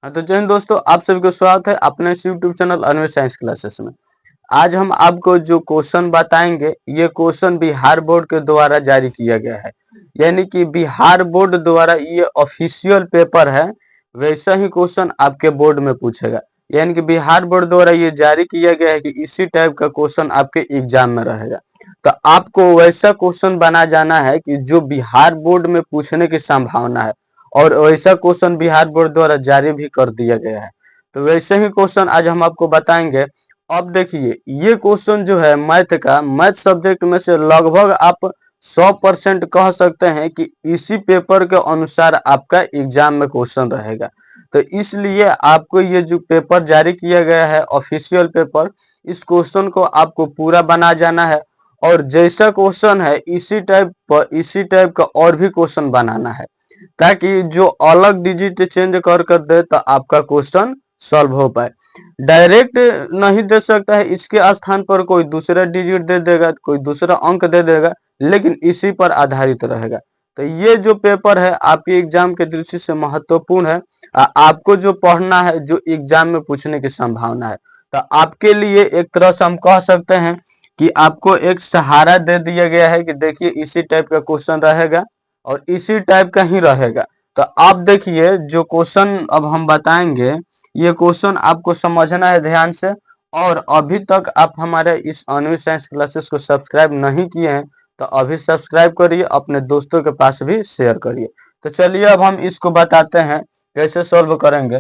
हाँ तो जय हिंद दोस्तों, आप सभी को स्वागत है अपने YouTube channel Anvesh science classes में। आज हम आपको जो क्वेश्चन बताएंगे ये क्वेश्चन बिहार बोर्ड के द्वारा जारी किया गया है, यानी कि बिहार बोर्ड द्वारा ये ऑफिशियल पेपर है। वैसा ही क्वेश्चन आपके बोर्ड में पूछेगा, यानी कि बिहार बोर्ड द्वारा ये जारी किया गया है कि इसी टाइप का क्वेश्चन आपके एग्जाम में रहेगा। तो आपको वैसा क्वेश्चन बना जाना है कि जो बिहार बोर्ड में पूछने की संभावना है, और वैसा क्वेश्चन बिहार बोर्ड द्वारा जारी भी कर दिया गया है। तो वैसे ही क्वेश्चन आज हम आपको बताएंगे। अब देखिए, ये क्वेश्चन जो है मैथ सब्जेक्ट में से लगभग आप 100% कह सकते हैं कि इसी पेपर के अनुसार आपका एग्जाम में क्वेश्चन रहेगा। तो इसलिए आपको ये जो पेपर जारी किया गया है ऑफिशियल पेपर, इस क्वेश्चन को आपको पूरा बना जाना है, और जैसा क्वेश्चन है इसी टाइप का और भी क्वेश्चन बनाना है, ताकि जो अलग डिजिट चेंज कर कर दे तो आपका क्वेश्चन सॉल्व हो पाए। डायरेक्ट नहीं दे सकता है, इसके स्थान पर कोई दूसरा डिजिट दे देगा, कोई दूसरा अंक दे देगा, लेकिन इसी पर आधारित रहेगा। तो ये जो पेपर है आपके एग्जाम के दृष्टि से महत्वपूर्ण है। आपको जो पढ़ना है, जो एग्जाम में पूछने की संभावना है, तो आपके लिए एक तरह से हम कह सकते हैं कि आपको एक सहारा दे दिया गया है कि देखिए इसी टाइप का क्वेश्चन रहेगा और इसी टाइप का ही रहेगा। तो आप देखिए, जो क्वेश्चन अब हम बताएंगे ये क्वेश्चन आपको समझना है ध्यान से। और अभी तक आप हमारे इस अन्वेष साइंस क्लासेस को सब्सक्राइब नहीं किए हैं तो अभी सब्सक्राइब करिए, अपने दोस्तों के पास भी शेयर करिए। तो चलिए अब हम इसको बताते हैं कैसे सॉल्व करेंगे।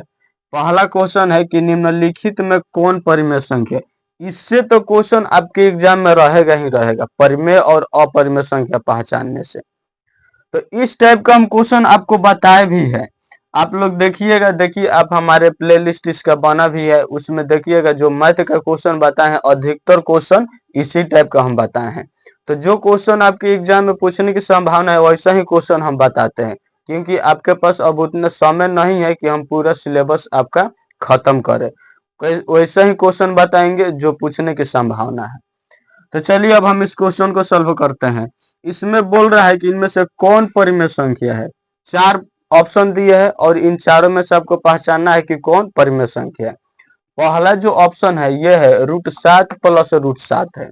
पहला क्वेश्चन है कि निम्नलिखित में कौन परिमेय संख्या। इससे तो क्वेश्चन आपके एग्जाम में रहेगा ही रहेगा, परिमेय और अपरिमेय संख्या पहचानने से। तो इस टाइप का हम क्वेश्चन आपको बताए भी है। आप लोग देखिएगा, देखिए आप हमारे प्लेलिस्ट इसका बना भी है, उसमें देखिएगा जो मैथ का क्वेश्चन बताए हैं अधिकतर क्वेश्चन इसी टाइप का हम बताए हैं। तो जो क्वेश्चन आपके एग्जाम में पूछने की संभावना है वैसा ही क्वेश्चन हम बताते हैं, क्योंकि आपके पास अब उतना समय नहीं है कि हम पूरा सिलेबस आपका खत्म करें। वैसा ही क्वेश्चन बताएंगे जो पूछने की संभावना है। तो चलिए अब हम इस क्वेश्चन को सॉल्व करते हैं। इसमें बोल रहा है कि इनमें से कौन परिमेय संख्या है। चार ऑप्शन दिए हैं और इन चारों में से आपको पहचानना है कि कौन परिमेय संख्या है। पहला जो ऑप्शन है यह है √7 प्लस √7 है।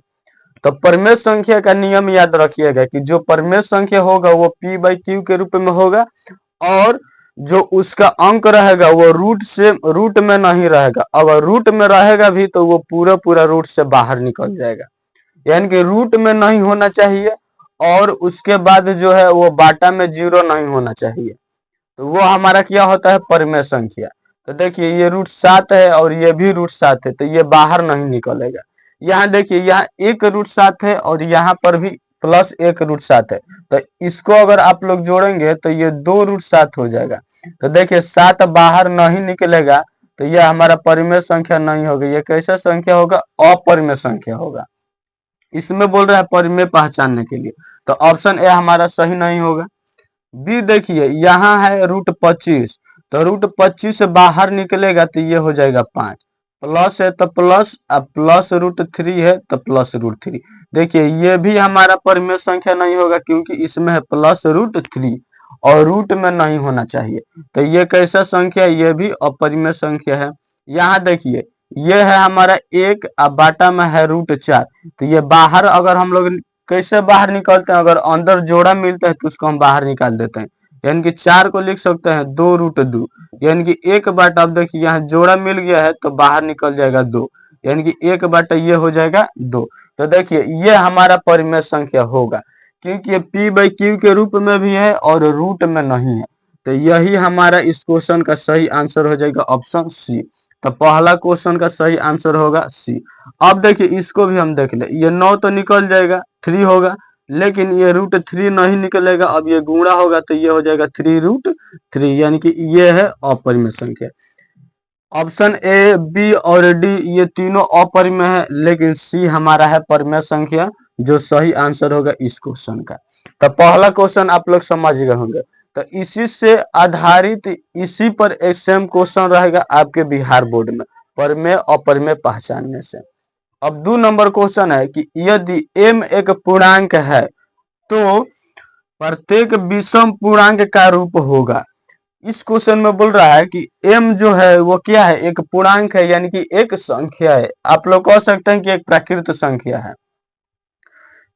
तो परिमेय संख्या का नियम याद रखिएगा कि जो परिमेय संख्या होगा वो p/q के रूप में होगा, और जो उसका अंक रहेगा वो रूट में नहीं रहेगा। अगर रूट में रहेगा भी तो वो पूरा पूरा रूट से बाहर निकल जाएगा, यानी कि रूट में नहीं होना चाहिए, और उसके बाद जो है वो बाटा में 0 नहीं होना चाहिए। तो वो हमारा क्या होता है, परिमेय संख्या। तो देखिए ये √7 है और ये भी √7 है, तो ये बाहर नहीं निकलेगा। यहाँ देखिए, यहाँ एक √7 है और यहाँ पर भी प्लस एक √7 है। तो इसको अगर आप लोग जोड़ेंगे तो ये 2 √7 हो जाएगा। तो देखिए 7 बाहर नहीं निकलेगा, तो यह हमारा परिमेय संख्या नहीं होगा। ये कैसा संख्या होगा, अपरिमेय संख्या होगा। इसमें बोल रहा है परिमेय पहचानने के लिए, तो ऑप्शन ए हमारा सही नहीं होगा। बी देखिए, यहाँ है √25, तो √25 से बाहर निकलेगा तो ये हो जाएगा 5। प्लस है तो प्लस, अब प्लस √3 है तो प्लस √3। देखिए ये भी हमारा परिमेय संख्या नहीं होगा, क्योंकि इसमें है प्लस √3 और रूट में नहीं होना चाहिए। तो ये कैसा संख्या है, ये भी अपरिमेय संख्या है। यहाँ देखिए ये है हमारा 1, अब बाटा में है √4, तो ये बाहर अगर हम लोग कैसे बाहर निकलते हैं, अगर अंदर जोड़ा मिलता है तो उसको हम बाहर निकाल देते हैं, यानी कि 4 को लिख सकते हैं 2√2, यानी कि 1/, अब देखिए यहाँ जोड़ा मिल गया है तो बाहर निकल जाएगा 2, यानी कि 1/, ये हो जाएगा 2। तो देखिए ये हमारा परिमेय संख्या होगा, क्योंकि ये p/q के रूप में भी है और रूट में नहीं है। तो यही हमारा इस क्वेश्चन का सही आंसर हो जाएगा ऑप्शन सी। तो पहला क्वेश्चन का सही आंसर होगा सी। अब देखिए इसको भी हम देख ले, ये 9 तो निकल जाएगा, 3 होगा, लेकिन ये √3 नहीं निकलेगा। अब ये गुणा होगा तो ये हो जाएगा 3√3, यानी कि ये है अपरिमेय संख्या। ऑप्शन ए, बी और डी ये तीनों अपरिमेय है, लेकिन सी हमारा है परिमेय संख्या, जो सही आंसर होगा इस क्वेश्चन का। तो पहला क्वेश्चन आप लोग समझ गए होंगे। तो इसी से आधारित इसी पर एक सेम क्वेश्चन रहेगा आपके बिहार बोर्ड में, परिमेय अपरिमेय पहचानने से। अब 2 नंबर क्वेश्चन है कि यदि m एक पूर्णांक है तो प्रत्येक विषम पूर्णांक का रूप होगा। इस क्वेश्चन में बोल रहा है कि m जो है वो क्या है, एक पूर्णांक है, यानी कि एक संख्या है। आप लोग कह सकते हैं कि एक प्राकृत संख्या है।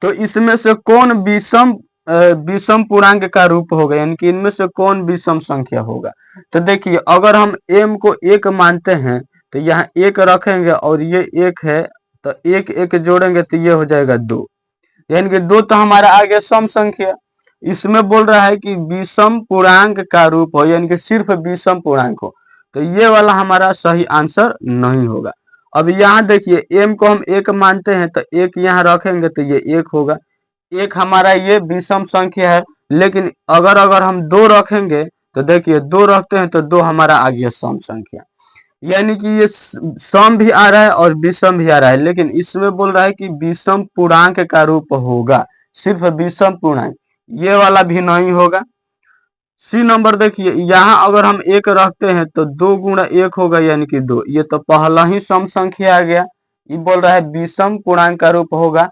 तो इसमें से कौन विषम पूर्णांक का रूप होगा, यानी कि इनमें से कौन विषम संख्या होगा। तो देखिए, अगर हम m को 1 मानते हैं तो यहाँ 1 रखेंगे और ये 1 है, तो 1 1 जोड़ेंगे तो ये हो जाएगा 2, यानी कि 2 तो हमारा आ गया सम संख्या। इसमें बोल रहा है कि विषम पूर्णांक का रूप हो, यानी कि सिर्फ विषम पूर्णांक हो, तो ये वाला हमारा सही आंसर नहीं होगा। अब यहाँ देखिए, m को हम 1 मानते हैं तो 1 यहाँ रखेंगे तो ये 1 होगा। 1 हमारा ये विषम संख्या है, लेकिन अगर हम 2 रखेंगे तो देखिए 2 रखते हैं तो 2 हमारा आ गया सम संख्या, यानी कि ये सम भी आ रहा है और विषम भी आ रहा है, लेकिन इसमें बोल रहा है कि विषम पूर्णांक का रूप होगा, सिर्फ विषम पूर्णांक, ये वाला भी नहीं होगा। सी नंबर देखिए, यहाँ अगर हम 1 रखते हैं तो 2 गुणा 1 होगा, यानी कि 2, ये तो पहला ही सम संख्या आ गया। ये बोल रहा है विषम पूर्णांक का रूप होगा,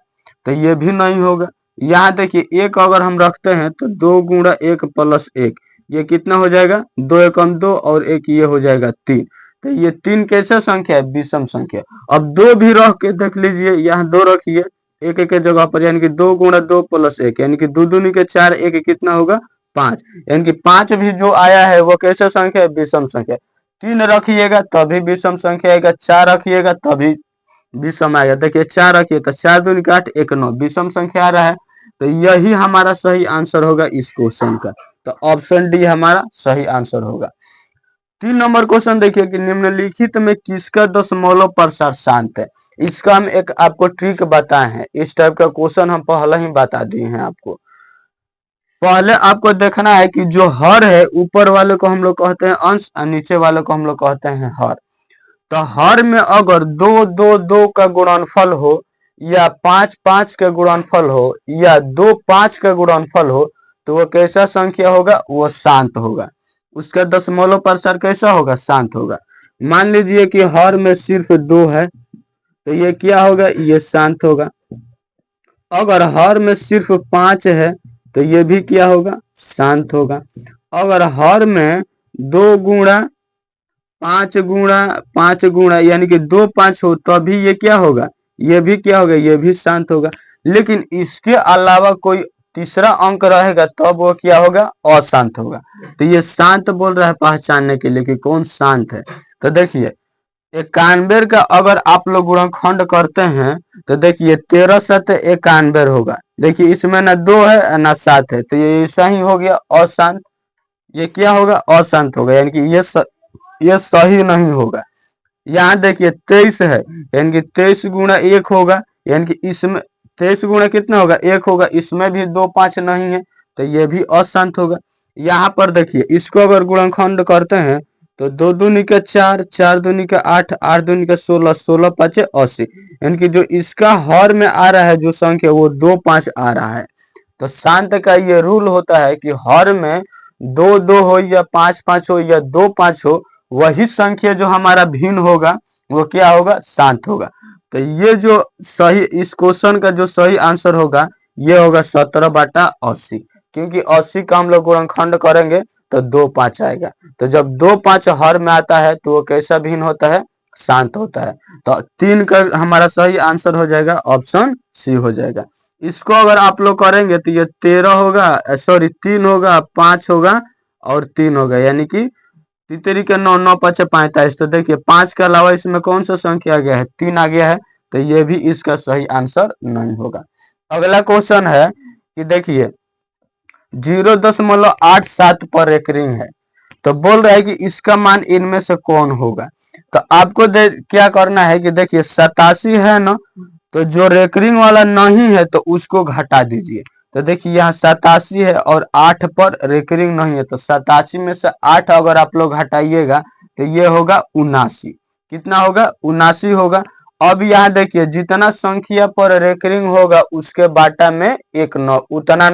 तो ये भी नहीं होगा। यहाँ देखिए 1 अगर हम रखते हैं तो 2 गुणा 1 प्लस 1, ये कितना हो जाएगा, 2 एकम 2 और 1 ये हो जाएगा 3। तो ये 3 कैसा संख्या है, विषम संख्या। अब 2 भी रख के देख लीजिए, यहाँ 2 रखिए एक एक जगह पर, यानी कि 2 गुणा 2 प्लस 1, यानी कि 2 दूनी के 4, 1 कितना होगा 5, यानी कि 5 भी जो आया है वो कैसा संख्या है, विषम संख्या। 3 रखिएगा तभी विषम संख्या आएगा, 4 रखिएगा तभी विषम आएगा। देखिए 4 रखिए तो 4 दूनी के 8, 1 9, विषम संख्या आ रहा है। तो यही हमारा सही आंसर होगा इस क्वेश्चन का। तो ऑप्शन डी हमारा सही आंसर होगा। 3 नंबर क्वेश्चन देखिए कि निम्नलिखित में किसका दशमलव प्रसार शांत है। इसका हम एक आपको ट्रिक बताए हैं, इस टाइप का क्वेश्चन हम पहले ही बता दिए हैं आपको। पहले आपको देखना है कि जो हर है, ऊपर वाले को हम लोग कहते हैं अंश और नीचे वाले को हम लोग कहते हैं हर। तो हर में अगर 2 2 2 का गुणनफल हो, या 5 5 का गुणनफल हो, या 2 5 का गुणनफल हो, तो वो कैसा संख्या होगा, वो शांत होगा। उसका दशमलव प्रसार कैसा होगा, शांत होगा। मान लीजिए कि हर में सिर्फ 2 है, तो ये क्या होगा, ये शांत होगा। अगर हर में सिर्फ 5 है तो ये भी क्या होगा, शांत होगा। अगर हर में 2 गुणा 5 गुणा यानी कि 2 5 हो तभी ये क्या होगा, ये भी क्या होगा, ये भी शांत होगा। लेकिन इसके अलावा कोई तीसरा अंक रहेगा तब वो क्या होगा, अशांत होगा। तो ये शांत बोल रहा है पहचानने के लिए कि कौन शांत है। तो देखिए 91 का अगर आप लोग गुणनखंड करते हैं तो देखिए 13 7 91 होगा। देखिए इसमें ना 2 है ना 7 है, तो ये ऐसा ही हो गया अशांत। ये क्या होगा, अशांत होगा, यानी कि ये सही नहीं होगा। यहाँ देखिए 23 है, यानी कि 23 गुणा 1 होगा, यानी कि इसमें 23 गुणा कितना होगा, 1 होगा। इसमें भी 2 5 नहीं है, तो ये भी अशांत होगा। यहाँ पर देखिए इसको अगर गुणनखंड करते हैं तो 2 दूनी का 4, 4 दूनी का 8, 8 दूनी का 16, 16 5 80, यानी कि जो इसका हर में आ रहा है जो संख्या वो 2 5 आ रहा है। तो शांत का ये रूल होता है कि हर में 2 2 हो या 5 5 हो या 2 5 हो, वही संख्या जो हमारा भिन्न होगा वो क्या होगा, शांत होगा। तो ये जो सही, इस क्वेश्चन का जो सही आंसर होगा ये होगा 17/80, क्योंकि 80 का हम लोग गुणनखंड करेंगे तो 2 5 आएगा। तो जब 2 5 हर में आता है तो वो कैसा भिन्न होता है, शांत होता है। तो 3 का हमारा सही आंसर हो जाएगा, ऑप्शन सी हो जाएगा। इसको अगर आप लोग करेंगे तो ये 13 होगा, सॉरी 3 होगा, 5 होगा और 3 होगा, यानी कि तितरी के 9 9 5 45। तो देखिए 5 के अलावा इसमें कौन सा संख्या आ गया है, 3 आ गया है, तो ये भी इसका सही आंसर नहीं होगा। अगला क्वेश्चन है कि देखिए 0.87 पर एक रिंग है, तो बोल रहा है कि इसका मान इनमें से कौन होगा। तो आपको क्या करना है कि देखिए 87 है ना, तो जो रेकरिंग वाला नहीं है तो उसको घटा दीजिए। तो देखिए यहाँ 87 है और 8 पर रेकरिंग नहीं है, तो 87 में से 8 अगर आप लोग हटाइएगा तो ये होगा 79। कितना होगा, 79 होगा। अब यहाँ देखिए जितना संख्या पर रेकरिंग होगा उसके बाटा में एक 9, उतना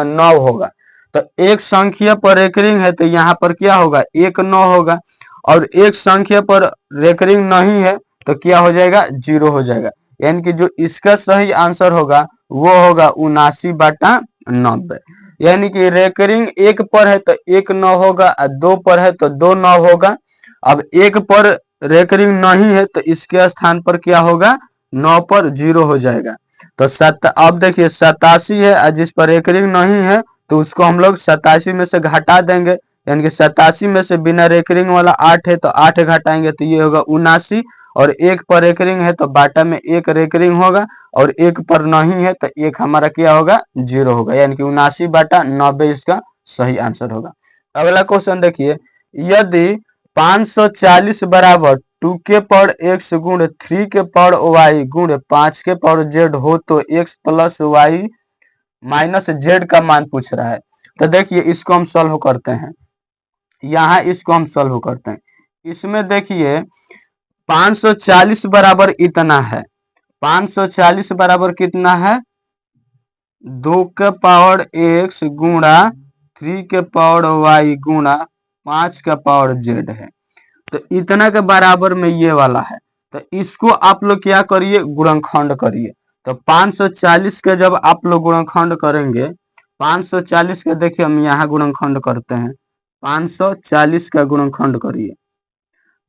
9 होगा। तो एक संख्या पर रेकरिंग है तो यहाँ पर क्या होगा, एक 9 होगा। और एक संख्या पर रेकरिंग नहीं है तो क्या हो जाएगा, 0 हो जाएगा। यानी कि जो इसका सही आंसर होगा वो होगा 79/90। यानी कि रेकरिंग 1 पर है तो 1 9 होगा और 2 पर है तो 2 9 होगा। अब 1 पर रेकरिंग नहीं है तो इसके स्थान पर क्या होगा, 9 पर 0 हो जाएगा। तो अब देखिए 87 है और जिस पर रेकरिंग नहीं है तो उसको हम लोग 87 में से घटा देंगे, यानी कि 87 में से बिना रेकरिंग वाला 8 है तो 8 घटाएंगे तो ये होगा 79। और 1 पर रेकरिंग है तो बाटा में 1 रेकरिंग होगा और 1 पर नहीं है तो 1 हमारा क्या होगा, 0 होगा, यानी कि 79/90 इसका सही आंसर होगा। अगला क्वेश्चन देखिए, यदि 540 बराबर 2 के पावर x गुण 3 के पावर y गुण 5 के पावर z हो तो x plus y minus z का मान पूछ रहा है। तो देखिए इसको हम सॉल्व करते हैं, यहाँ इसको हम सॉल्व करते हैं। इसमें देखिए 540 बराबर इतना है, 540 बराबर कितना है, 2 के पावर x गुणा 3 के पावर y गुणा 5 का पावर z है। तो इतना के बराबर में ये वाला है, तो इसको आप लोग क्या करिए, गुणनखंड करिए। तो 540 के जब आप लोग गुणनखंड करेंगे, 540 के देखिए हम यहाँ गुणनखंड करते हैं, 540 का गुणनखंड करिए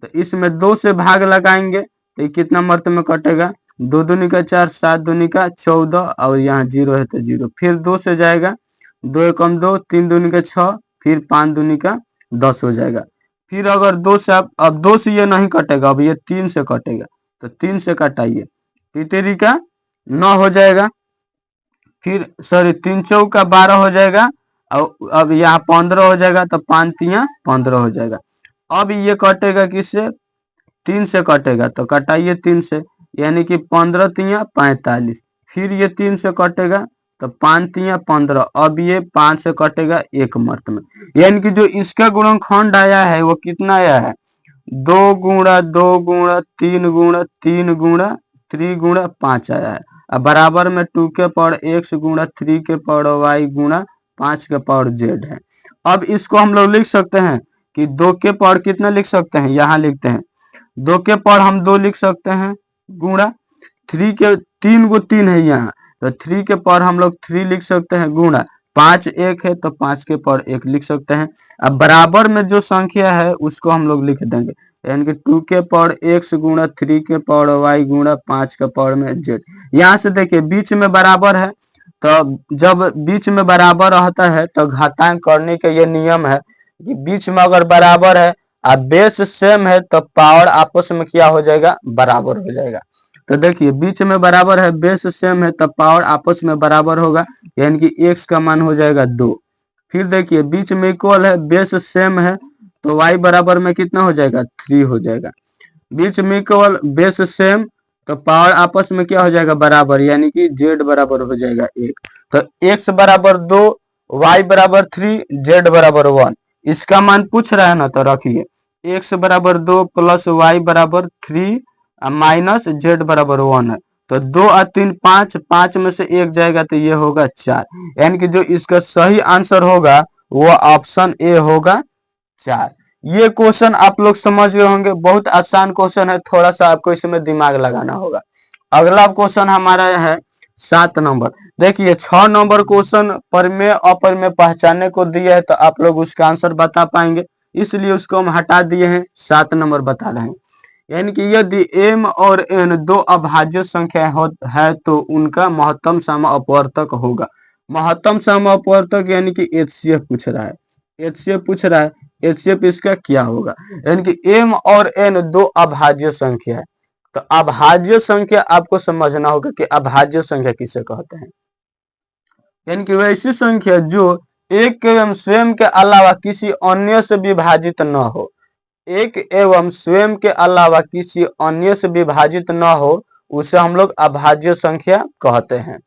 तो इसमें 2 से भाग लगाएंगे तो ये कितना मर्त में कटेगा, 2 दूनी का 4, 7 दूनी का 14 और यहाँ 0 है तो 0, फिर 2 से जाएगा, 2 एकम 2, 3 दूनी का 6, फिर 5 दूनी का 10 हो जाएगा। फिर अगर 2 से अब 2 से ये नहीं कटेगा, अब ये 3 से कटेगा तो 3 से कटाइए, तीतेरी का 9 हो जाएगा, फिर सॉरी 3 चौका 12 हो जाएगा और अब यहाँ 15 हो जाएगा तो 5 तिया 15 हो जाएगा। अब ये कटेगा किससे, 3 से कटेगा तो कटाइए 3 से, यानी कि 15 तिया 45, फिर ये 3 से कटेगा तो 5 तिया 15, अब ये 5 से कटेगा 1 मर्त में, यानी कि जो इसका गुणनखंड आया है वो कितना आया है, 2 गुणा 2 गुणा 3 गुणा 3 गुणा 3 गुणा 5 आया है। अब बराबर में 2 के पावर x गुणा 3 के पावर y गुणा 5 के पावर z है। अब इसको हम लोग लिख सकते हैं कि 2 के पावर कितना लिख सकते हैं, यहाँ लिखते हैं 2 के पावर हम 2 लिख सकते हैं गुणा 3 के 3 को 3 है यहाँ तो 3 के पावर हम लोग 3 लिख सकते हैं गुणा 5 1 है तो 5 के पावर 1 लिख सकते हैं। अब बराबर में जो संख्या है उसको हम लोग लिख देंगे, यानी कि 2 के पावर x गुणा 3 के पावर y गुणा 5 के पावर में z। यहाँ से देखिए बीच में बराबर है, तो जब बीच में बराबर रहता है तो घातांक करने का ये नियम है कि बीच में अगर बराबर है और बेस सेम है तो पावर आपस में क्या हो जाएगा, बराबर हो जाएगा। तो देखिए बीच में बराबर है, बेस सेम है तो पावर आपस में बराबर होगा, यानी कि x का मान हो जाएगा 2। फिर देखिए बीच में इक्वल है, बेस सेम है तो y बराबर में कितना हो जाएगा, 3 हो जाएगा। बीच में इक्वल बेस सेम तो पावर आपस में क्या हो जाएगा, बराबर, यानी कि z बराबर हो जाएगा 1। तो x बराबर 2, y बराबर 3, z बराबर 1। इसका मान पूछ रहा है ना, तो रखिए x बराबर 2 प्लस y बराबर 3 माइनस z बराबर 1 है। तो 2 और 3 5, 5 में से 1 जाएगा तो ये होगा 4, यानी कि जो इसका सही आंसर होगा वो ऑप्शन ए होगा 4। ये क्वेश्चन आप लोग समझ गए होंगे, बहुत आसान क्वेश्चन है, थोड़ा सा आपको इसमें दिमाग लगाना होगा। अगला क्वेश्चन हमारा है 7 नंबर। देखिए 6 नंबर क्वेश्चन परमेय अपरमेय पहचानने को दिया है तो आप लोग उसका आंसर बता पाएंगे, इसलिए उसको हम हटा दिए हैं, 7 नंबर बता रहे हैं। यानी कि यदि m और n दो अभाज्य संख्या है तो उनका महत्तम सम अपवर्तक होगा। महत्तम सम अपवर्तक यानी कि HCF पूछ रहा है, HCF पूछ रहा है, HCF इसका क्या होगा, यानी कि m और n दो अभाज्य संख्या है। तो अभाज्य संख्या आपको समझना होगा कि अभाज्य संख्या किसे कहते हैं, यानी कि वैसी संख्या जो एक एवं स्वयं के अलावा किसी अन्य से विभाजित न हो, एक एवं स्वयं के अलावा किसी अन्य से विभाजित न हो, उसे हम लोग अभाज्य संख्या कहते हैं।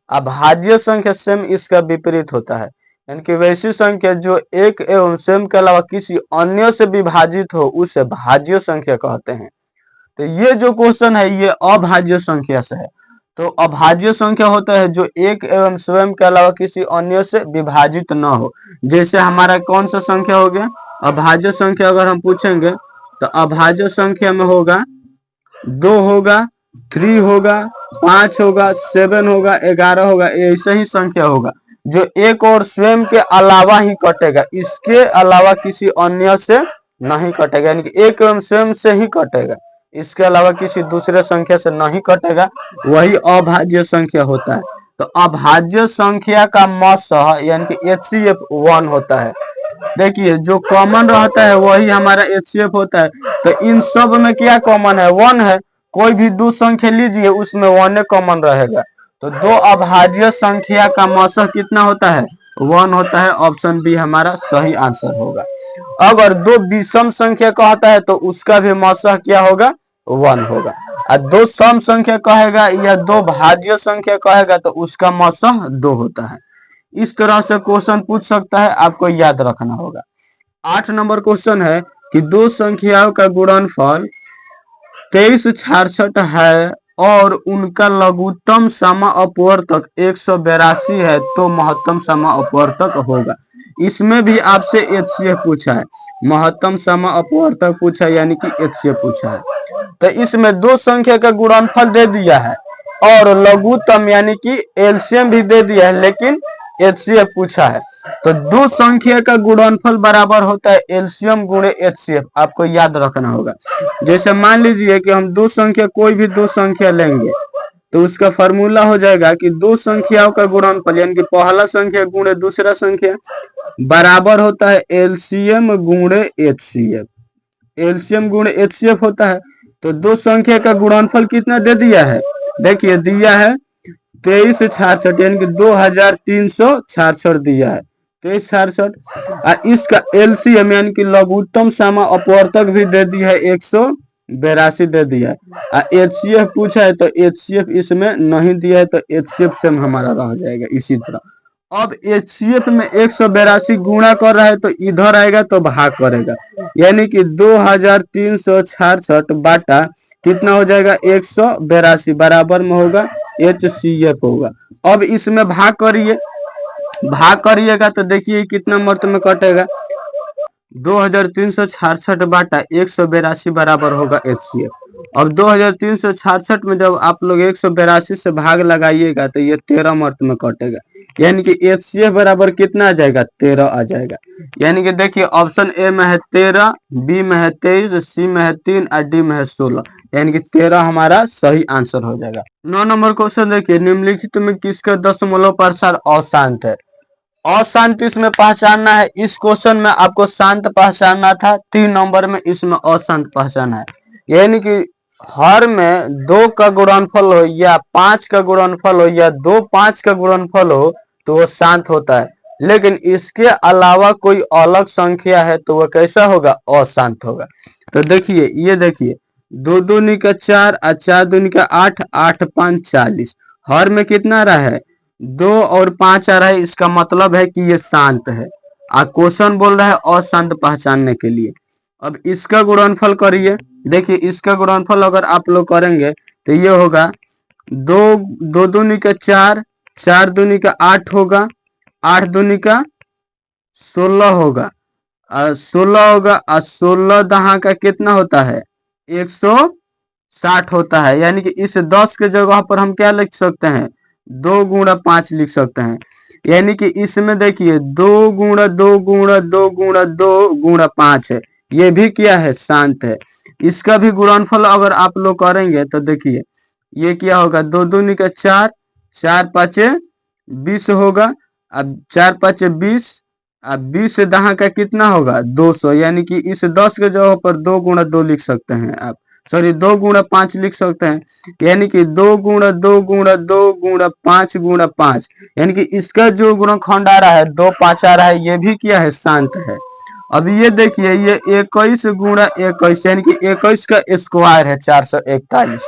अभाज्य संख्या स्वयं इसका विपरीत होता है, यानी कि वैसी संख्या जो एक एवं स्वयं के अलावा किसी अन्य से विभाजित हो उसे भाज्य संख्या कहते हैं। तो ये जो क्वेश्चन है ये अभाज्य संख्या से है। तो अभाज्य संख्या होता है जो एक एवं स्वयं के अलावा किसी अन्य से विभाजित न हो। जैसे हमारा कौन सा संख्या हो गया, अभाज्य संख्या अगर हम पूछेंगे तो अभाज्य संख्या में होगा 2 होगा, 3 होगा, 5 होगा, 7 होगा, 11 होगा, ऐसा ही संख्या होगा। जो एक और स्वयं के अलावा ही कटेगा, इसके अलावा किसी अन्य से नहीं कटेगा, यानी कि एक एवं स्वयं से ही कटेगा, इसके अलावा किसी दूसरे संख्या से नहीं कटेगा, वही अभाज्य संख्या होता है। तो अभाज्य संख्या का मसह यानी कि HCF 1 होता है। देखिए जो कॉमन रहता है वही हमारा HCF होता है। तो इन सब में क्या कॉमन है? 1 है। कोई भी दो संख्या लीजिए उसमें 1 कॉमन रहेगा। तो दो अभाज्य संख्या का मसह कितना होता है? 1 होता है। ऑप्शन बी हमारा सही आंसर होगा। अगर दो विषम संख्या कहता है तो उसका भी मसह क्या होगा? 1 होगा। और दो सम संख्या कहेगा या दो भाज्य संख्या कहेगा तो उसका मसह 2 होता है। इस तरह से क्वेश्चन पूछ सकता है, आपको याद रखना होगा। 8 नंबर क्वेश्चन है कि दो संख्याओं का गुणनफल 2366 है और उनका लघुत्तम समाअपवर्तक 182 है तो महत्तम समाअपवर्तक होगा। इसमें भी आपसे HCF पूछा है, महत्तम समाअपवर्तक पूछा है, यानी कि HCF पूछा है। तो इसमें दो संख्या का गुणनफल दे दिया है और लघुत्तम यानी कि एलसीएम भी दे दिया है, लेकिन HCF पूछा है। तो दो संख्या का गुणनफल बराबर होता है एलसीएम गुणे HCF, आपको याद रखना होगा। जैसे मान लीजिए कि हम दो संख्या, कोई भी दो संख्या लेंगे तो उसका फॉर्मूला हो जाएगा कि दो संख्याओं का गुणनफल यानी कि पहला संख्या गुणे दूसरा संख्या बराबर होता है एलसीएम गुणे HCF। एलसीएम गुणे HCF होता है। तो दो संख्या का गुणनफल कितना दे दिया है? देखिए दिया है 2366 यानी कि 2366 दिया है, 2366। इसका एलसीएम यानी कि लघुत्तम समाअपवर्तक भी दे दिया है 182 दे दिया है। HCF पूछा है तो HCF इसमें नहीं दिया है, तो HCF से हमारा रह जाएगा। इसी तरह अब HCF में 182 गुणा कर रहा है तो इधर आएगा तो भाग करेगा, यानी कि 2366 बाटा कितना हो जाएगा? 182 बराबर में होगा HCF होगा। अब इसमें भाग करिए, भाग करिएगा तो देखिए कितना मर्त में कटेगा। 2366 बाटा 182 बराबर होगा HCF। अब 2366 में जब आप लोग 182 से भाग लगाइएगा तो ये 13 मर्त में कटेगा, यानी कि HCF बराबर कितना आ जाएगा? 13 आ जाएगा। यानी कि देखिए ऑप्शन ए में है 13, बी में है 23, सी में है 3 और डी में है 16, यानी कि 13 हमारा सही आंसर हो जाएगा। 9 नंबर क्वेश्चन देखिए, निम्नलिखित में किसका दशमलव प्रसार अशांत है? अशांत इसमें पहचानना है। इस क्वेश्चन में आपको शांत पहचानना था, 3 नंबर में इसमें अशांत पहचाना है। यानी कि हर में 2 का गुणनफल हो या 5 का गुणनफल हो या 2 5 का गुणनफल हो तो वो शांत होता है, लेकिन इसके अलावा कोई अलग संख्या है तो वह कैसा होगा? अशांत होगा। तो देखिए ये देखिए 2 दूनी का 4 और 4 दूनी का 8, 8 5 40, हर में कितना रहा है? 2 और 5 आ रहा है, इसका मतलब है कि ये शांत है। क्वेश्चन बोल रहा है अशांत पहचानने के लिए। अब इसका गुणनफल करिए, देखिए इसका गुणनफल अगर आप लोग करेंगे तो ये होगा 2 दूनी का 4, 4 दूनी का 8 होगा, 8 दूनी का 16 होगा, 16 होगा और 16 दहा का कितना होता है? 160 होता है। यानी कि इस 10 के जगह पर हम क्या लिख सकते हैं? 2 गुणा 5 लिख सकते हैं। यानी कि इसमें देखिए 2 गुणा 2 गुणा 2 गुणा 2 गुणा 5 है, ये भी क्या है? शांत है। इसका भी गुणनफल अगर आप लोग करेंगे तो देखिए ये क्या होगा? 2 दूनी का 4, 4 5 20 होगा, अब 4 5 20, अब 20 दहा का कितना होगा? 200। यानी कि इस 10 के जगह पर 2 गुणा 2 लिख सकते हैं आप, सॉरी 2 गुणा 5 लिख सकते हैं। यानी कि 2 गुणा 2 गुणा 2 गुणा 5 गुणा 5, यानी कि इसका जो गुणनखंड आ रहा है 2 5 आ रहा है, ये भी क्या है? शांत है। अब ये देखिए ये 21 गुणा 21 यानी कि 21 का स्क्वायर है 441।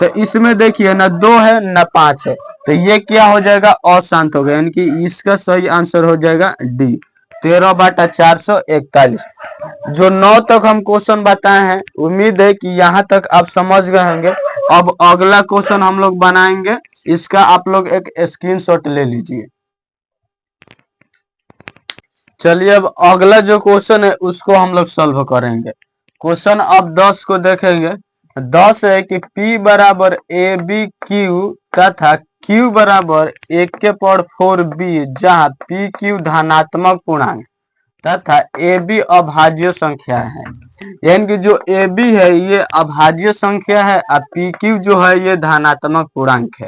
तो इसमें देखिए ना 2 है ना 5 है, तो ये क्या हो जाएगा? अशांत हो गया। यानी कि इसका सही आंसर हो जाएगा डी, 13 बाटा 441। जो 9 तक हम क्वेश्चन बताए हैं, उम्मीद है कि यहाँ तक आप समझ गए होंगे। अब अगला क्वेश्चन हम लोग बनाएंगे, इसका आप लोग एक स्क्रीनशॉट ले लीजिए। चलिए अब अगला जो क्वेश्चन है उसको हम लोग सॉल्व करेंगे। क्वेश्चन अब 10 को देखेंगे। 10 है कि P बराबर AB क्यू तथा Q बराबर 1 के पावर 4B, जहाँ PQ धनात्मक पूर्णांक तथा AB अभाज्य संख्या है। यानी कि जो AB है ये अभाज्य संख्या है और PQ जो है ये धनात्मक पूर्णांक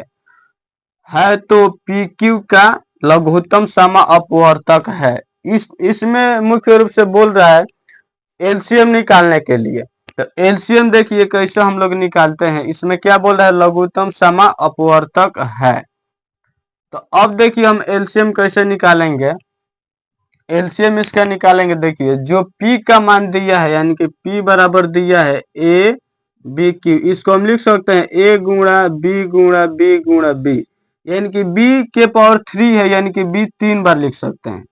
है तो PQ का लघुत्तम समअपवर्तक है। इसमें मुख्य रूप से बोल रहा है एलसीएम निकालने के लिए। तो एलसीएम देखिए कैसे हम लोग निकालते हैं, इसमें क्या बोल रहा है, लघुत्तम समअपवर्तक है। तो अब देखिए हम एलसीएम कैसे निकालेंगे। एलसीएम इसका निकालेंगे, देखिए जो P का मान दिया है यानी कि P बराबर दिया है ए बी क्यू, इसको हम लिख सकते हैं A गुणा B गुणा B गुणा B, यानी कि B के पावर 3 है यानी कि B 3 बार लिख सकते हैं।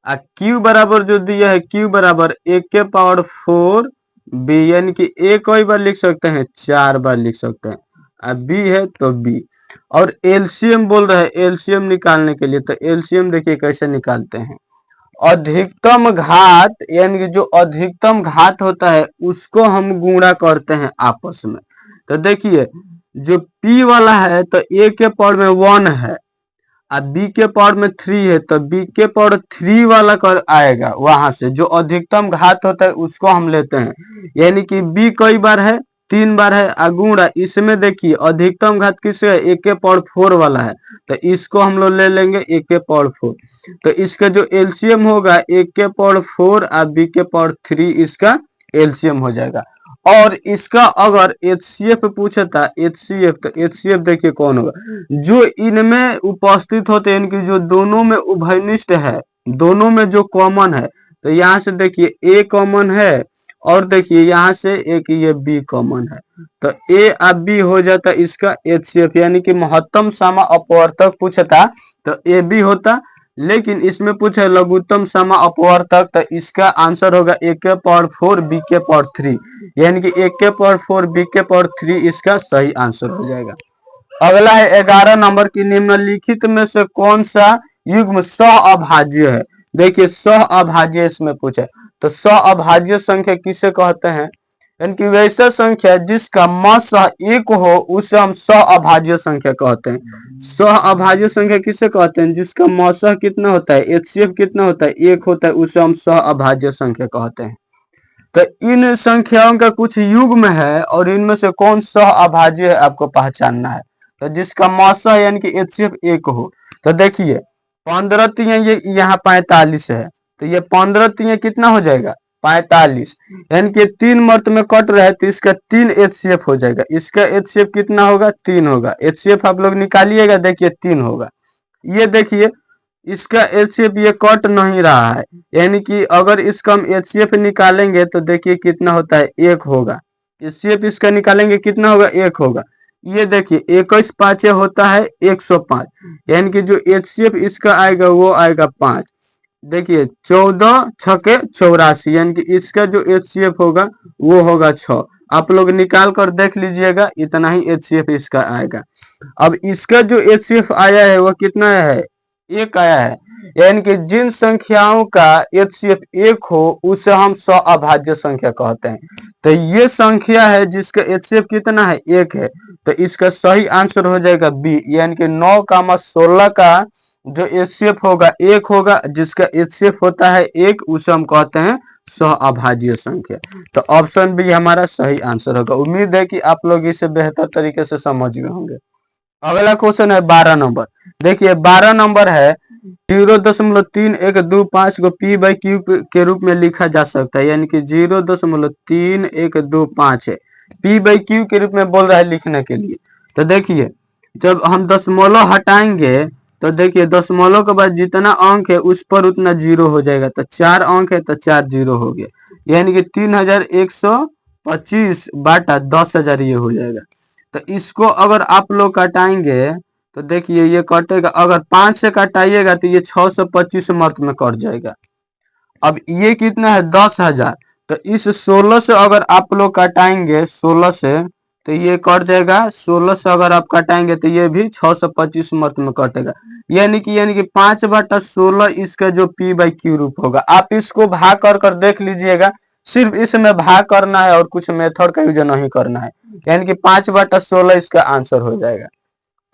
और Q बराबर जो दिया है Q बराबर 1 के पावर 4 B, यानी कि A कई बार लिख सकते हैं, 4 बार लिख सकते हैं। अब B है तो B। और एलसीएम बोल रहे हैं एलसीएम निकालने के लिए, तो एलसीएम देखिए कैसे निकालते हैं। अधिकतम घात यानी कि जो अधिकतम घात होता है उसको हम गुणा करते हैं आपस में। तो देखिए जो P वाला है तो A के पावर में 1 है और B के पावर में 3 है, तो B के पावर 3 वाला कर आएगा, वहां से जो अधिकतम घात होता है उसको हम लेते हैं। यानी कि B कई बार है, 3 बार है, अगुणा इसमें देखिए अधिकतम घात किससे है, 1 के पावर 4 वाला है, तो इसको हम लोग ले लेंगे 1 के पावर 4। तो इसका जो एलसीएम होगा 1 के पावर 4 और B के पावर 3 इसका एलसीएम हो जाएगा। और इसका अगर HCF पूछा था HCF, तो HCF देखिए कौन होगा, जो इनमें उपस्थित होते हैं इनकी जो दोनों में उभयनिष्ठ है, दोनों में जो कॉमन है, तो यहाँ से देखिए A कॉमन है और देखिए यहाँ से एक ये B कॉमन है, तो A और B हो जाता इसका HCF, यानी कि महत्तम समअपवर्तक पूछा था तो AB होता, लेकिन इसमें पूछा लघुत्तम समअपवर्तक, तो इसका आंसर होगा 1 के पावर 4 B के पावर 3, यानी कि 1 के पावर 4 B के पावर 3 इसका सही आंसर हो जाएगा। अगला है 11 नंबर की, निम्नलिखित में से कौन सा युग्म सहअभाज्य है। देखिए सहअभाज्य इसमें पूछे, तो सहअभाज्य संख्या किसे कहते हैं, यानी कि वैसा संख्या जिसका मसह 1 हो उसे हम सहअभाज्य संख्या कहते हैं। सहअभाज्य संख्या किसे कहते हैं, जिसका मसह कितना होता है, HCF कितना होता है, 1 होता है, उसे हम सहअभाज्य संख्या कहते हैं। तो इन संख्याओं का कुछ युग्म है और इनमें से कौन सहअभाज्य है आपको पहचानना है। तो जिसका मसह यानी कि HCF 1 हो, तो देखिए 15 तिया ये यहाँ 45 है, तो ये 15 तिया कितना हो जाएगा, 45, यानी कि 3 मर्त में कट रहा है तो इसका 3 HCF हो जाएगा। इसका HCF कितना होगा, 3 होगा। HCF आप लोग निकालिएगा, देखिए 3 होगा। ये देखिए इसका HCF ये कट नहीं रहा है, यानी कि अगर इसका हम HCF निकालेंगे तो देखिए कितना होता है, 1 होगा। HCF इसका निकालेंगे कितना होगा, 1 होगा। ये देखिए 21 पाँचे होता है 105, यानी कि जो HCF इसका आएगा वो आएगा 5। देखिए 14 छके 84, यानी कि इसका जो HCF होगा वो होगा 6। आप लोग निकाल कर देख लीजिएगा, इतना ही HCF इसका आएगा। अब इसका जो HCF आया है वो कितना है, 1 आया है, यानी कि जिन संख्याओं का HCF 1 हो उसे हम सहअभाज्य संख्या कहते हैं। तो ये संख्या है जिसका HCF कितना है, 1 है, तो इसका सही आंसर हो जाएगा B, यानी कि 9,16 का जो HCF होगा 1 होगा, जिसका HCF होता है 1 उसे हम कहते हैं सहअभाज्य संख्या। तो ऑप्शन बी हमारा सही आंसर होगा। उम्मीद है कि आप लोग इसे बेहतर तरीके से समझ गए होंगे। अगला क्वेश्चन है 12 नंबर। देखिए 12 नंबर है 0.3125 को P बाई Q के रूप में लिखा जा सकता है, यानी कि 0.3125 है, P बाई Q के रूप में बोल रहा है लिखने के लिए। तो देखिए जब हम दशमलव हटाएंगे तो देखिए दशमलव के बाद जितना अंक है उस पर उतना 0 हो जाएगा, तो 4 अंक है तो 4 0 हो गया, यानी कि 3125 बाटा 10,000 ये हो जाएगा। तो इसको अगर आप लोग कटाएंगे तो देखिए ये कटेगा, अगर 5 से कटाइएगा तो ये 625 मर्त में कट जाएगा। अब ये कितना है 10,000, तो इस 16 से अगर आप लोग कटाएंगे 16 से तो ये कट जाएगा, 16 से अगर आप कटाएंगे तो ये भी 625 मर्त में कटेगा, यानी कि 5/16 इसका जो P बाई Q रूप होगा। आप इसको भाग कर देख लीजिएगा, सिर्फ इसमें भाग करना है और कुछ मेथड का यूज नहीं करना है, यानी कि 5/16 इसका आंसर हो जाएगा।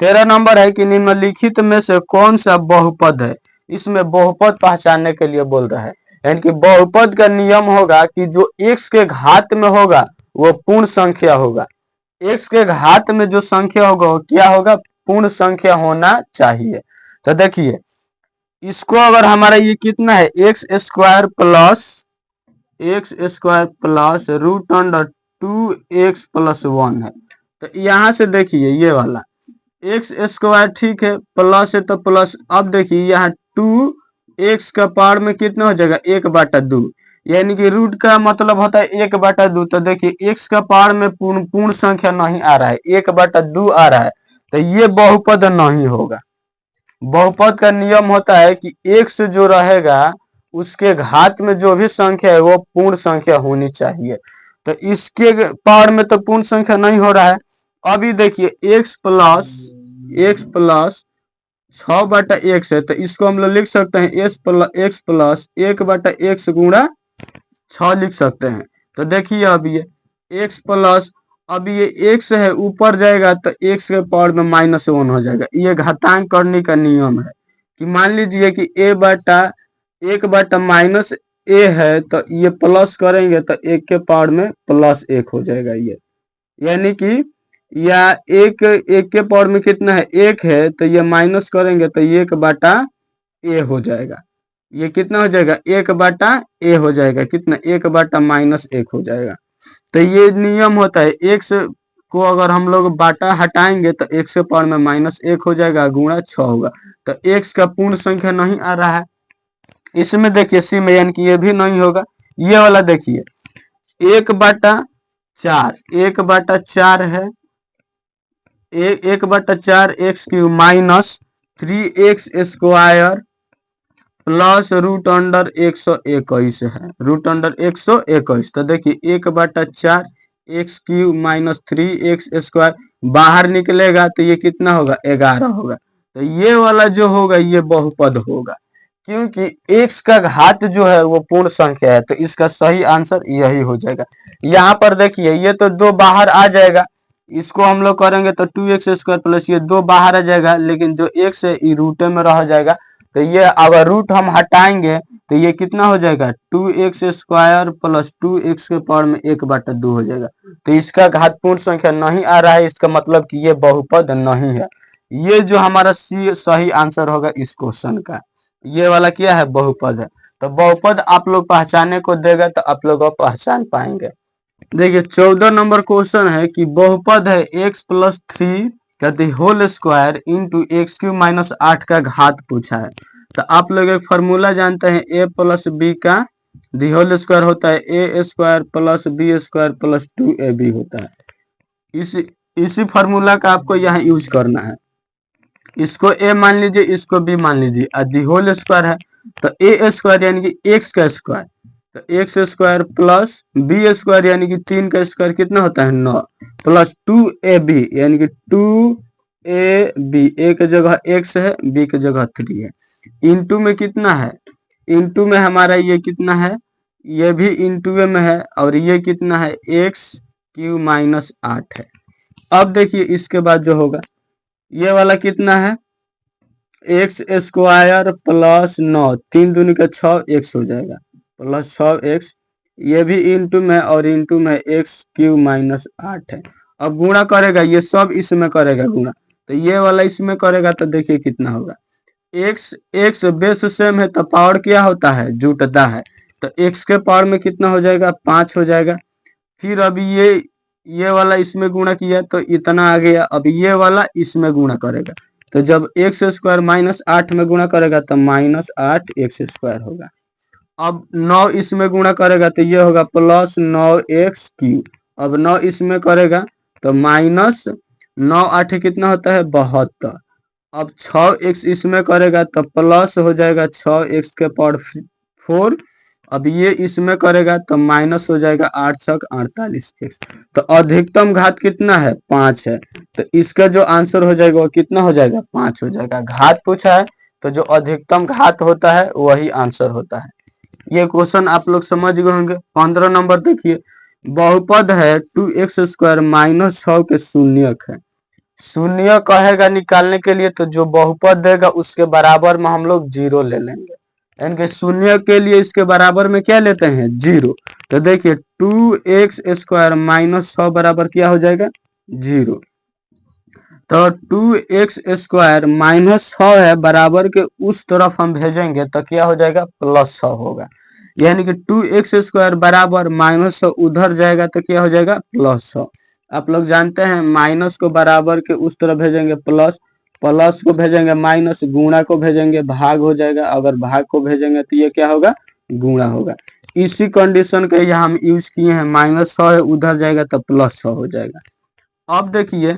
13 नंबर है कि निम्नलिखित में से कौन सा बहुपद है। इसमें बहुपद पहचानने के लिए बोल रहा है, यानी कि बहुपद का नियम होगा कि जो x के घात में होगा वो पूर्ण संख्या होगा। x के घात में जो संख्या होगा वो क्या होगा, पूर्ण संख्या होना चाहिए। तो देखिए इसको अगर हमारा ये कितना है, x square plus root under 2x+1 है। तो यहाँ से देखिए ये वाला एक्स स्क्वायर ठीक है, प्लस है तो प्लस। अब देखिए यहाँ 2x का पावर में कितना हो जाएगा, 1/2, यानी कि रूट का मतलब होता है 1/2। तो देखिए x का पावर में पूर्ण संख्या नहीं आ रहा है, 1/2 आ रहा है, तो ये बहुपद नहीं होगा। बहुपद का नियम होता है कि x जो रहेगा उसके घात में जो भी संख्या है वो पूर्ण संख्या होनी चाहिए। तो इसके पावर में तो पूर्ण संख्या नहीं हो रहा है। अभी देखिए x प्लस 6/x है, तो इसको हम लोग लिख सकते हैं x प्लस 1/x गुणा 6 लिख सकते हैं। तो देखिए अब ये x प्लस, अब ये x है ऊपर जाएगा तो x के पावर में -1 हो जाएगा। ये घातांक करने का नियम है कि मान लीजिए कि a/1 है तो ये प्लस करेंगे तो 1 के पावर में +1 हो जाएगा ये, यानी कि या एक के पावर में कितना है, 1 है, तो ये माइनस करेंगे तो 1/a हो जाएगा। ये कितना हो जाएगा, 1/a हो जाएगा, कितना 1/-1 हो जाएगा। तो ये नियम होता है, x को अगर हम लोग बाटा हटाएंगे तो x के पावर में -1 हो जाएगा गुणा 6 होगा। तो x का पूर्ण संख्या नहीं आ रहा है। इसमें देखिए सी में, यानी कि ये भी नहीं होगा। ये वाला देखिए 1/4 है, 1/4 x³ minus 3x square plus root under 121 है, रूट अंडर 121। तो देखिए 1/4 x³ माइनस 3x स्क्वायर बाहर निकलेगा तो ये कितना होगा, 11 होगा। तो ये वाला जो होगा ये बहुपद होगा, क्योंकि x का घात जो है वो पूर्ण संख्या है। तो इसका सही आंसर यही हो जाएगा। यहाँ पर देखिए ये तो 2 बाहर आ जाएगा, इसको हम लोग करेंगे तो 2x² प्लस ये 2 बाहर आ जाएगा, लेकिन जो x है ये रूटे में रह जाएगा। तो ये अगर रूट हम हटाएंगे तो ये कितना हो जाएगा, 2x² प्लस 2x के पावर में 1/2 हो जाएगा। तो इसका घात पूर्ण संख्या नहीं आ रहा है, इसका मतलब कि ये बहुपद नहीं है। ये जो हमारा सी सही आंसर होगा इस क्वेश्चन का, ये वाला क्या है, बहुपद है। तो बहुपद आप लोग पहचानने को देगा तो आप लोग पहचान पाएंगे। देखिए 14 नंबर क्वेश्चन है कि बहुपद है x+3 का whole square into x³ minus 8 का घात पूछा है। तो आप लोग एक फार्मूला जानते हैं, a प्लस b का होल स्क्वायर होता है a² plus b² plus 2ab होता है। इसी फार्मूला का आपको यहाँ यूज करना है। इसको a मान लीजिए, इसको b मान लीजिए, और होल स्क्वायर है तो a² यानी कि x का स्क्वायर, तो x² प्लस b² यानी कि 3 का स्क्वायर कितना होता है, 9, प्लस 2ab यानी कि 2ab, a की जगह x है, b की जगह 3 है, इंटू में कितना है, इंटू में हमारा ये कितना है, ये भी इंटू में है, और ये कितना है, x³ माइनस 8 है। अब देखिए इसके बाद जो होगा ये वाला कितना है, x² प्लस 9, 3 दूनी का 6 x हो जाएगा, प्लस 6x, ये भी इंटू में और इंटू में x³ माइनस 8 है। अब गुणा करेगा, ये सब इसमें करेगा गुणा, तो ये वाला इसमें करेगा तो देखिए कितना होगा, x बेस सेम है तो पावर क्या होता है, जुटता है। तो x के पावर में कितना हो जाएगा, 5 हो जाएगा। फिर अभी ये वाला इसमें गुणा किया तो इतना आ गया, अब ये वाला इसमें गुणा करेगा, तो जब x² माइनस 8 में गुणा करेगा तो -8x² होगा। अब 9 इसमें गुणा करेगा तो ये होगा प्लस 9x³। अब 9 इसमें करेगा तो माइनस 9 8 कितना होता है, 72। अब 6x इसमें करेगा तो प्लस हो जाएगा 6x के पावर 4। अब ये इसमें करेगा तो माइनस हो जाएगा 8 6 48x। तो अधिकतम घात कितना है, 5 है। तो इसका जो आंसर हो जाएगा वो कितना हो जाएगा, 5 हो जाएगा। घात पूछा है तो जो अधिकतम घात होता है वही आंसर होता है। ये क्वेश्चन आप लोग समझ गए होंगे। 15 नंबर देखिए, बहुपद है 2x² माइनस 6 के शून्यक है। शून्य कहेगा निकालने के लिए तो जो बहुपद देगा उसके बराबर में हम लोग जीरो ले लेंगे, यानी कि शून्य के लिए इसके बराबर में क्या लेते हैं, जीरो। तो देखिए 2x² माइनस 100 बराबर क्या हो जाएगा, जीरो। तो 2x² माइनस 100 है, बराबर के उस तरफ हम भेजेंगे तो क्या हो जाएगा, +100 होगा। यानी कि 2x² बराबर -100 उधर जाएगा तो क्या हो जाएगा, +100। आप लोग जानते हैं माइनस को बराबर के उस तरफ भेजेंगे प्लस, प्लस को भेजेंगे माइनस, गुणा को भेजेंगे भाग हो जाएगा, अगर भाग को भेजेंगे तो ये क्या होगा, गुणा होगा। इसी कंडीशन के यहाँ हम यूज किए हैं, -100 है उधर जाएगा तो +100 हो जाएगा। अब देखिए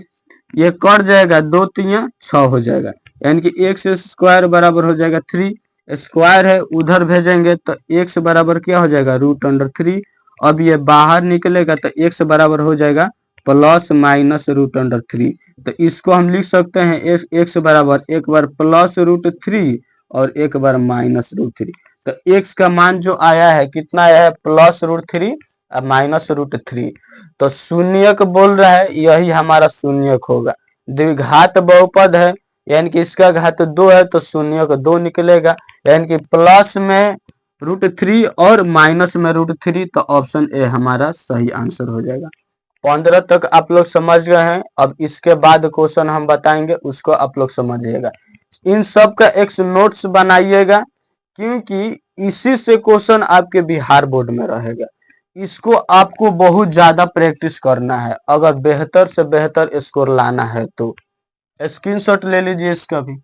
ये कट जाएगा, 2 3 6 हो जाएगा, यानी कि x² बराबर हो जाएगा 3, स्क्वायर है उधर भेजेंगे तो x बराबर क्या हो जाएगा, √3। अब ये बाहर निकलेगा तो x बराबर हो जाएगा ±√3। तो इसको हम लिख सकते हैं x बराबर एक बार +√3 और एक बार -√3। तो x का मान जो आया है कितना आया है, +√3 और -√3। तो शून्यक बोल रहा है, यही हमारा शून्यक होगा। द्विघात बहुपद है, यानी कि इसका घात 2 है तो शून्यक 2 निकलेगा, यानी कि प्लस में √3 और माइनस में √3। तो ऑप्शन ए हमारा सही आंसर हो जाएगा। 15 तक आप लोग समझ गए हैं। अब इसके बाद क्वेश्चन हम बताएंगे, उसको आप लोग समझिएगा। इन सब का एक नोट्स बनाइएगा, क्योंकि इसी से क्वेश्चन आपके बिहार बोर्ड में रहेगा। इसको आपको बहुत ज्यादा प्रैक्टिस करना है अगर बेहतर से बेहतर स्कोर लाना है तो। स्क्रीनशॉट ले लीजिए इसका भी।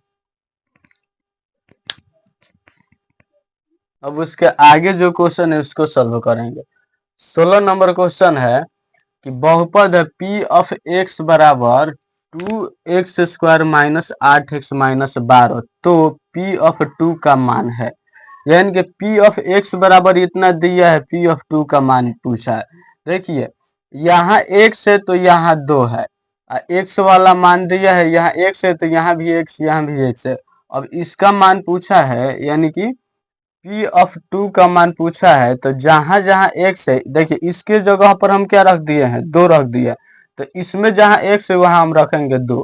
अब उसके आगे जो क्वेश्चन है उसको सॉल्व करेंगे। 16 नंबर क्वेश्चन है कि बहुपद है P ऑफ x बराबर 2x² माइनस 8x माइनस 12, तो P ऑफ 2 का मान है। यानी कि P ऑफ x बराबर इतना दिया है, P ऑफ 2 का मान पूछा है। देखिए यहाँ x है तो यहाँ 2 है, x वाला मान दिया है, यहाँ x है तो यहाँ भी x, यहाँ भी x है। अब इसका मान पूछा है, यानी कि P ऑफ 2 का मान पूछा है, तो जहां जहां x है, देखिए इसके जगह पर हम क्या रख दिए हैं, 2 रख दिया। तो इसमें जहां x है वहां हम रखेंगे 2।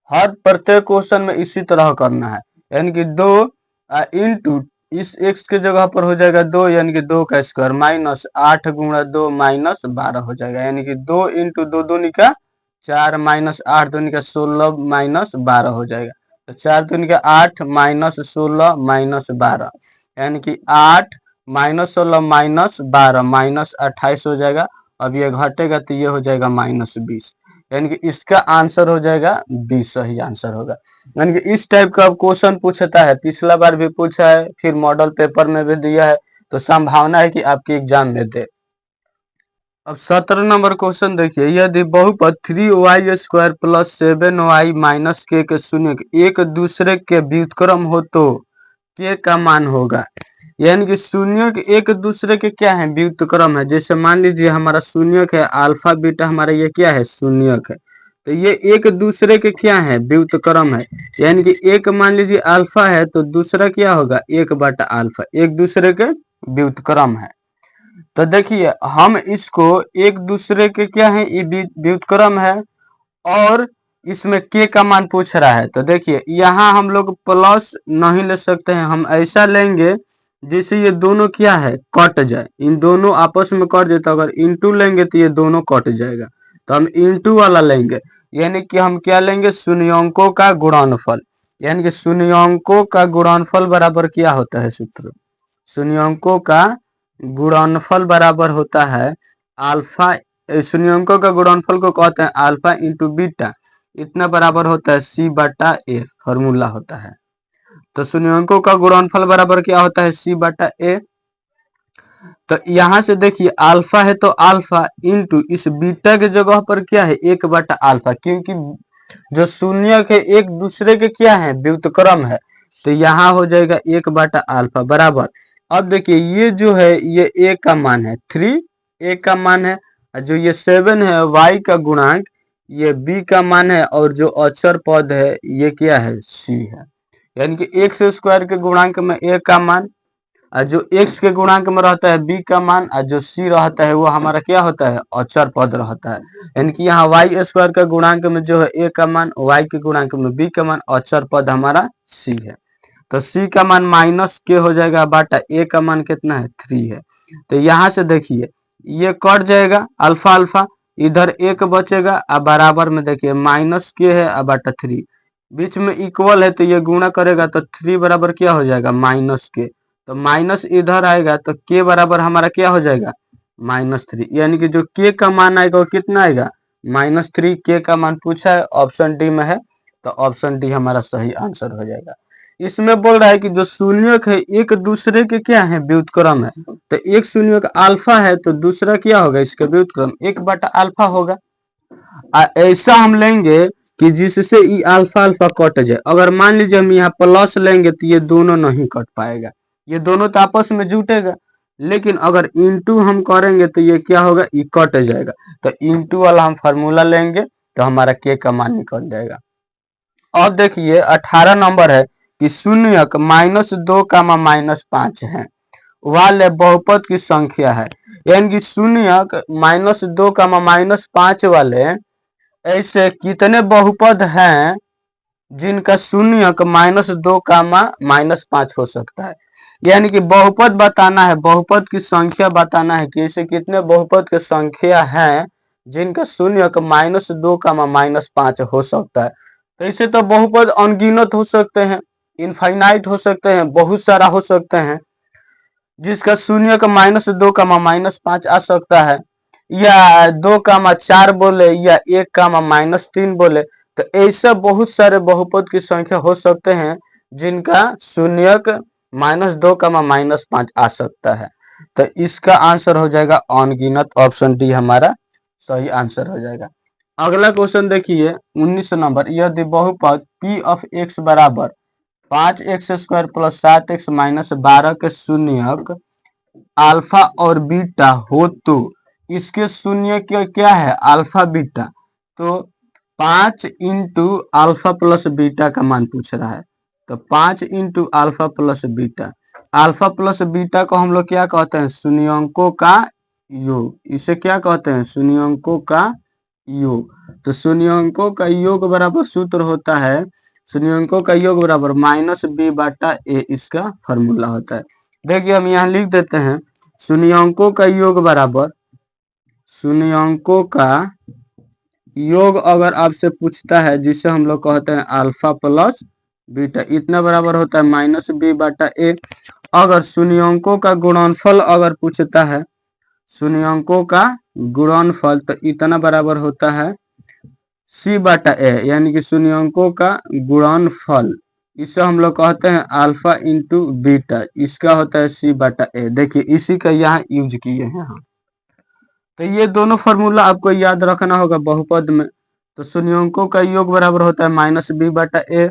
हर प्रत्येक क्वेश्चन में इसी तरह करना है, यानी कि 2 इंटू इस x के जगह पर हो जाएगा 2, यानी कि 2 का स्क्वायर माइनस 8 गुणा 2 माइनस 12 हो जाएगा, यानी कि 2 इंटू 2 दूनी का 4 माइनस 8 दूनी का 16 माइनस 12 हो जाएगा। तो 4 दूनी का 8 माइनस 16 माइनस 12, यानी कि 8 माइनस 16 माइनस 12 माइनस 28 हो जाएगा। अब ये घटेगा तो ये हो जाएगा -20, यानी कि इसका आंसर हो जाएगा 20 सही आंसर होगा। यानी कि इस टाइप का क्वेश्चन पूछता है, पिछला बार भी पूछा है, फिर मॉडल पेपर में भी दिया है, तो संभावना है कि आपके एग्जाम में दे। अब 17 नंबर क्वेश्चन देखिए, यदि बहुपद 3y² plus 7y minus k के शून्य एक दूसरे के व्युत्क्रम हो तो k का मान होगा। यानी कि शून्य के एक दूसरे के क्या है, व्युत्क्रम है। जैसे मान लीजिए हमारा शून्यक है, अल्फा बीटा हमारा ये क्या है, शून्यक है, तो ये एक दूसरे के क्या है, व्युत्क्रम है। यानी कि एक मान लीजिए अल्फा है तो दूसरा क्या होगा, 1/α, एक दूसरे के व्युत्क्रम है। तो देखिए हम इसको एक दूसरे के क्या है, ये व्युत्क्रम है, और इसमें k का मान पूछ रहा है। तो देखिए यहाँ हम लोग प्लस नहीं ले सकते हैं, हम ऐसा लेंगे जैसे ये दोनों क्या है, कट जाए, इन दोनों आपस में कट जाए। तो अगर इंटू लेंगे तो ये दोनों कट जाएगा, तो हम इंटू वाला लेंगे। यानी कि हम क्या लेंगे, शून्यंकों का गुणनफल। यानी कि शून्यंकों का गुणनफल बराबर क्या होता है, सूत्र शून्यंकों का गुणनफल बराबर होता है अल्फा, शून्यंकों का गुणनफल को कहते हैं अल्फा इंटू बीटा, इतना बराबर होता है c/a, फॉर्मूला होता है। तो शून्यंकों का गुणनफल बराबर क्या होता है, c/a। तो यहाँ से देखिए अल्फा है तो अल्फा इंटू इस बीटा के जगह पर क्या है, 1/α, क्योंकि जो शून्यक है एक दूसरे के क्या है, व्युत्क्रम है। तो यहाँ हो जाएगा 1/α बराबर। अब देखिए ये जो है ये a का मान है, 3 a का मान है, जो ये 7 है y का गुणांक, ये b का मान है, और जो अक्षर पद है ये क्या है, c है। यानी कि x² के गुणांक में a का मान, और जो x के गुणांक में रहता है b का मान, और जो c रहता है वो हमारा क्या होता है, अचर पद रहता है। यानी कि यहाँ वाई स्क्वायर का गुणांक में जो है a का मान, y के गुणांक में b का मान, अचर पद हमारा c है। तो c का मान माइनस के हो जाएगा बाटा a का मान कितना है 3 है। तो यहाँ से देखिए ये कट जाएगा अल्फा अल्फा, इधर एक बचेगा और बराबर में देखिए माइनस के है और बाटा 3, बीच में इक्वल है तो ये गुणा करेगा तो 3 बराबर क्या हो जाएगा माइनस के, तो माइनस इधर आएगा तो के बराबर हमारा क्या हो जाएगा -3, यानी कि जो के का मान आएगा वो कितना आएगा -3। के का मान पूछा है, ऑप्शन डी में है, तो ऑप्शन डी हमारा सही आंसर हो जाएगा। इसमें बोल रहा है कि जो शून्यक है एक दूसरे के क्या है व्युत्क्रम है, तो एक शून्यक अल्फा है तो दूसरा क्या होगा इसका व्युत्क्रम 1/अल्फा होगा। ऐसा हम लेंगे कि जिससे ये अल्फा अल्फा कट जाए। अगर मान लीजिए हम यहाँ प्लस लेंगे तो ये दोनों नहीं कट पाएगा, ये दोनों तो आपस में जुटेगा, लेकिन अगर इंटू हम करेंगे तो ये क्या होगा, ये कट जाएगा। तो इंटू वाला हम फार्मूला लेंगे तो हमारा के का मान निकल जाएगा। अब देखिए 18 नंबर है कि शून्यक -2, -5 है वाले बहुपद की संख्या है। यानी कि शून्यक -2, -5 वाले ऐसे कितने बहुपद हैं जिनका शून्यक -2, -5 हो सकता है। यानी कि बहुपद बताना है, बहुपद की संख्या बताना है कि ऐसे कितने बहुपद की संख्या है जिनका शून्यक -2, -5 हो सकता है। तो इसे तो बहुपद अनगिनत हो सकते हैं, इनफाइनाइट हो सकते हैं, बहुत सारा हो सकते हैं जिसका शून्यक -2, -5 आ सकता है, या 2, 4 बोले, या 1, -3 बोले। तो ऐसे बहुत सारे बहुपद की संख्या हो सकते हैं जिनका शून्यक -2, -5 आ सकता है। तो इसका आंसर हो जाएगा अनगिनत, ऑप्शन डी हमारा सही आंसर हो जाएगा। अगला क्वेश्चन देखिए 19 नंबर, यदि बहुपद p ऑफ x बराबर 5x² + 7x - 12 के शून्यक अल्फा और बीटा हो तो इसके शून्य क्या है अल्फा बीटा। तो 5 इंटू अल्फा प्लस बीटा का मान पूछ रहा है, तो 5 into alpha plus beta, alpha plus beta को हम लोग क्या कहते हैं, शून्यंकों का योग। इसे क्या कहते हैं, शून्यंकों का योग। तो शून्यंकों का योग बराबर सूत्र होता है, शून्यंकों का योग बराबर -b/a, इसका फॉर्मूला होता है। देखिए हम यहाँ लिख देते हैं शून्यंकों का योग बराबर, शून्यंकों का योग अगर आपसे पूछता है जिसे हम लोग कहते हैं अल्फा प्लस बीटा, इतना बराबर होता है -b/a। अगर शून्यंकों का गुणनफल अगर पूछता है, शून्यंकों का गुणनफल, तो इतना बराबर होता है c/a, यानी कि शून्यंकों का गुणनफल, इसे हम लोग कहते हैं अल्फा इंटू बीटा, इसका होता है c/a। देखिए इसी का यहाँ यूज किए हैं हम। तो ये दोनों फॉर्मूला आपको याद रखना होगा बहुपद में। तो शून्यंकों का योग बराबर होता है -b/a।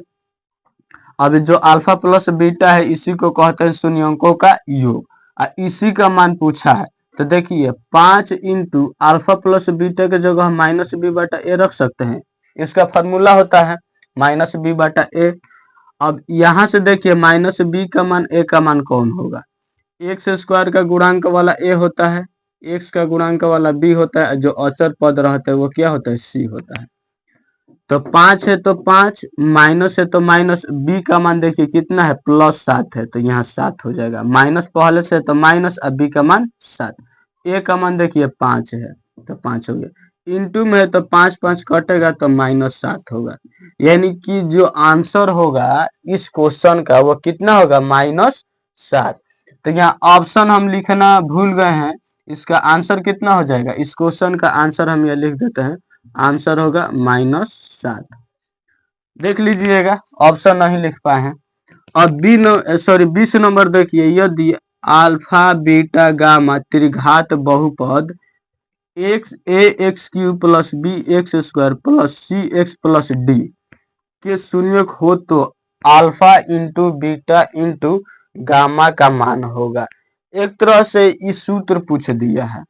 अब जो अल्फा प्लस बीटा है इसी को कहते हैं शून्यंकों का योग, और इसी का मान पूछा है। तो देखिए 5 इंटू अल्फा प्लस बीटा के जगह हम -b/a रख सकते हैं, इसका फॉर्मूला होता है -b/a। अब यहाँ से देखिए -b का मान a का मान कौन होगा, x² का गुणांक वाला a होता है, x का गुणांक वाला b होता है, जो अचर पद रहता है वो क्या होता है, c होता है। तो 5 है तो 5, माइनस है तो माइनस, b का मान देखिए कितना है +7 है, तो यहाँ 7 हो जाएगा, माइनस पहले से तो माइनस, अब b का मान 7, a का मान देखिए 5 है तो 5 हो गया, इंटू में है तो 5 5 कटेगा तो -7 होगा। यानी कि जो आंसर होगा इस क्वेश्चन का वो कितना होगा, -7। तो यहाँ ऑप्शन हम लिखना भूल गए हैं, इसका आंसर कितना हो जाएगा, इस क्वेश्चन का आंसर हम ये लिख देते हैं, आंसर होगा -7। देख लीजिएगा ऑप्शन नहीं लिख पाए हैं। अब 20 नंबर देखिए, यदि अल्फा बीटा गामा त्रिघात बहुपद ax³ + bx² + cx + d के शून्यक हो तो alpha into beta into gamma का मान होगा। एक तरह से इस सूत्र पूछ दिया है,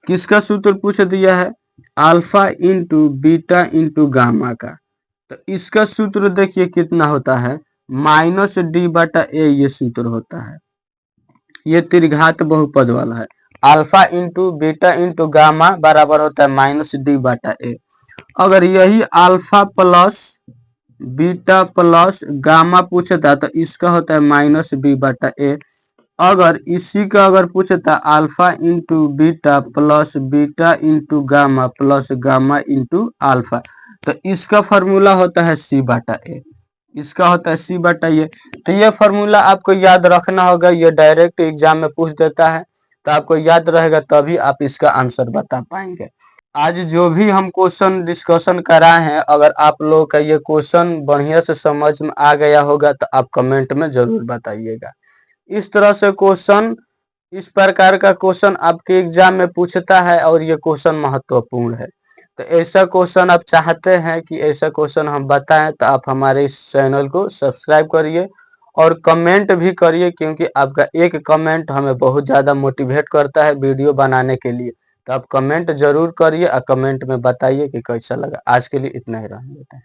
किसका सूत्र पूछ दिया है, alpha into beta into gamma का। तो इसका सूत्र देखिए कितना होता है, -d/a, ये सूत्र होता है। ये त्रिघात बहुपद वाला है। Alpha into beta into gamma बराबर होता है -d/a। अगर यही alpha plus beta plus gamma पूछता तो इसका होता है -b/a। अगर इसी का अगर पूछता alpha into beta plus beta into gamma plus gamma into alpha, तो इसका फॉर्मूला होता है c/a। इसका होता है c/a। तो ये फॉर्मूला आपको याद रखना होगा, ये डायरेक्ट एग्जाम में पूछ देता है, तो आपको याद रहेगा तभी आप इसका आंसर बता पाएंगे। आज जो भी हम क्वेश्चन डिस्कशन कराए हैं, अगर आप लोगों का ये क्वेश्चन बढ़िया से समझ में आ गया होगा तो आप कमेंट में जरूर बताइएगा। इस तरह से क्वेश्चन, इस प्रकार का क्वेश्चन आपके एग्जाम में पूछता है और ये क्वेश्चन महत्वपूर्ण है। तो ऐसा क्वेश्चन आप चाहते हैं कि ऐसा क्वेश्चन हम बताएं तो आप हमारे इस चैनल को सब्सक्राइब करिए और कमेंट भी करिए, क्योंकि आपका एक कमेंट हमें बहुत ज़्यादा मोटिवेट करता है वीडियो बनाने के लिए। तो आप कमेंट जरूर करिए और कमेंट में बताइए कि कैसा लगा। आज के लिए इतना ही रहने देते हैं।